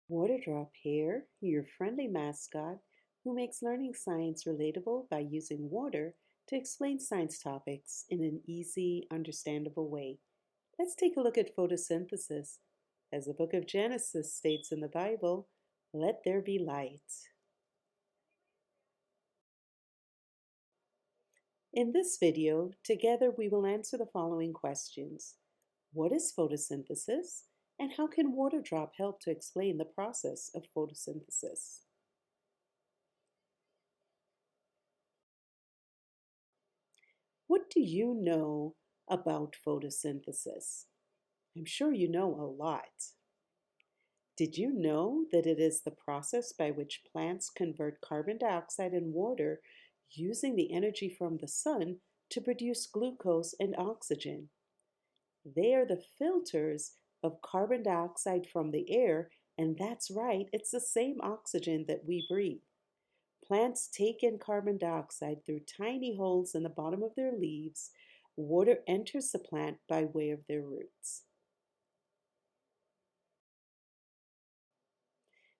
Waterdrop here, your friendly mascot who makes learning science relatable by using water to explain science topics in an easy, understandable way. Let's take a look at photosynthesis. As the book of Genesis states in the Bible, let there be light. In this video, together we will answer the following questions. What is photosynthesis? And how can Waterdrop help to explain the process of photosynthesis? What do you know about photosynthesis? I'm sure you know a lot. Did you know that it is the process by which plants convert carbon dioxide and water using the energy from the sun to produce glucose and oxygen? They are the filters of carbon dioxide from the air, and that's right, it's the same oxygen that we breathe. Plants take in carbon dioxide through tiny holes in the bottom of their leaves. Water enters the plant by way of their roots.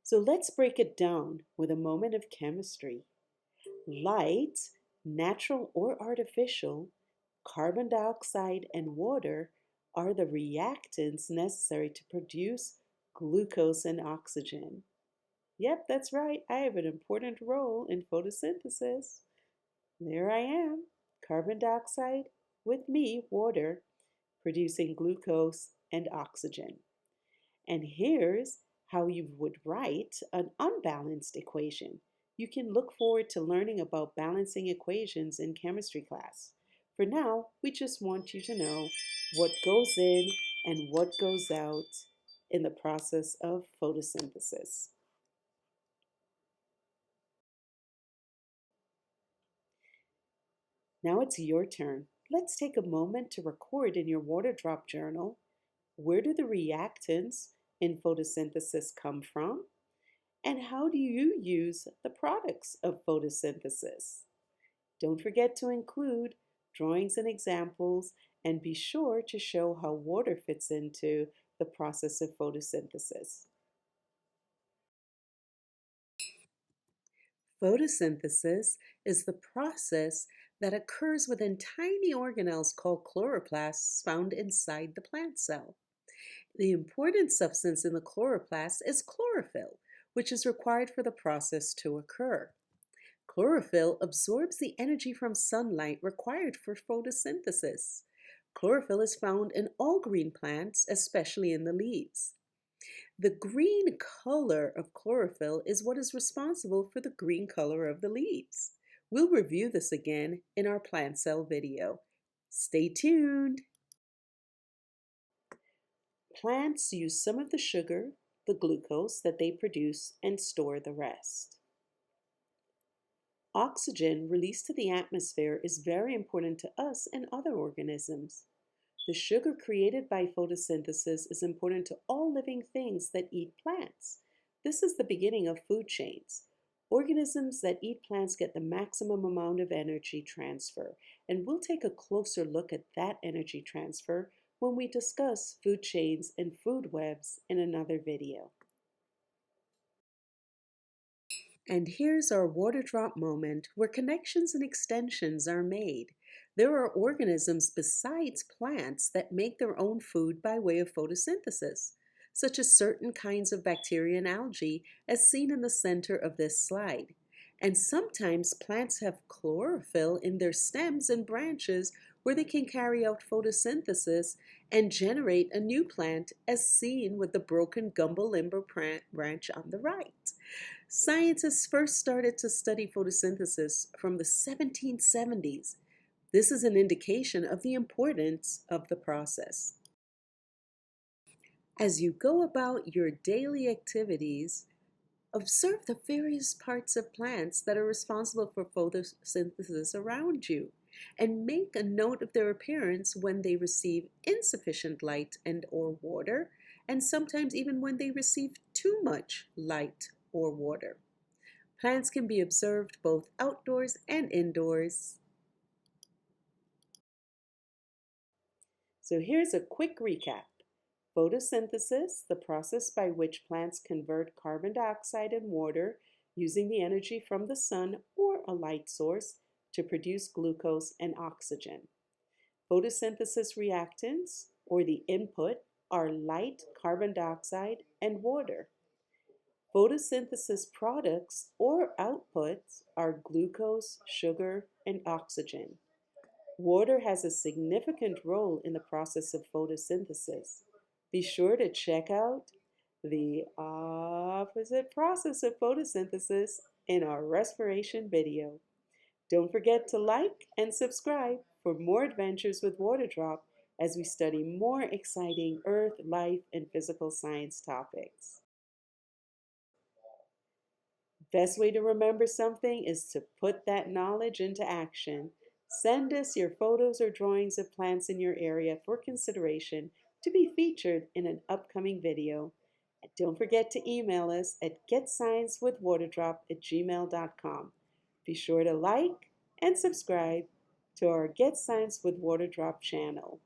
So let's break it down with a moment of chemistry. Light, natural or artificial, carbon dioxide, and water are the reactants necessary to produce glucose and oxygen. Yep, that's right. I have an important role in photosynthesis. There I am, carbon dioxide with me, water, producing glucose and oxygen. And here's how you would write an unbalanced equation. You can look forward to learning about balancing equations in chemistry class. For now, we just want you to know what goes in and what goes out in the process of photosynthesis. Now it's your turn. Let's take a moment to record in your Waterdrop journal, where do the reactants in photosynthesis come from? And how do you use the products of photosynthesis? Don't forget to include drawings and examples, and be sure to show how water fits into the process of photosynthesis. Photosynthesis is the process that occurs within tiny organelles called chloroplasts found inside the plant cell. The important substance in the chloroplast is chlorophyll, which is required for the process to occur. Chlorophyll absorbs the energy from sunlight required for photosynthesis. Chlorophyll is found in all green plants, especially in the leaves. The green color of chlorophyll is what is responsible for the green color of the leaves. We'll review this again in our plant cell video. Stay tuned! Plants use some of the sugar, the glucose that they produce, and store the rest. Oxygen released to the atmosphere is very important to us and other organisms. The sugar created by photosynthesis is important to all living things that eat plants. This is the beginning of food chains. Organisms that eat plants get the maximum amount of energy transfer, and we'll take a closer look at that energy transfer when we discuss food chains and food webs in another video. And here's our Waterdrop moment where connections and extensions are made. There are organisms besides plants that make their own food by way of photosynthesis, such as certain kinds of bacteria and algae, as seen in the center of this slide. And sometimes plants have chlorophyll in their stems and branches where they can carry out photosynthesis and generate a new plant, as seen with the broken gumbo limbo branch on the right. Scientists first started to study photosynthesis from the 1770s. This is an indication of the importance of the process. As you go about your daily activities, observe the various parts of plants that are responsible for photosynthesis around you, and make a note of their appearance when they receive insufficient light and or water, and sometimes even when they receive too much light or water. Plants can be observed both outdoors and indoors. So here's a quick recap. Photosynthesis, the process by which plants convert carbon dioxide and water using the energy from the sun or a light source to produce glucose and oxygen. Photosynthesis reactants, or the input, are light, carbon dioxide, and water. Photosynthesis products or outputs are glucose, sugar, and oxygen. Water has a significant role in the process of photosynthesis. Be sure to check out the opposite process of photosynthesis in our respiration video. Don't forget to like and subscribe for more adventures with Water Drop as we study more exciting earth, life, and physical science topics. Best way to remember something is to put that knowledge into action. Send us your photos or drawings of plants in your area for consideration to be featured in an upcoming video. And don't forget to email us at getsciencewithwaterdrop@gmail.com. Be sure to like and subscribe to our Get Science with Water Drop channel.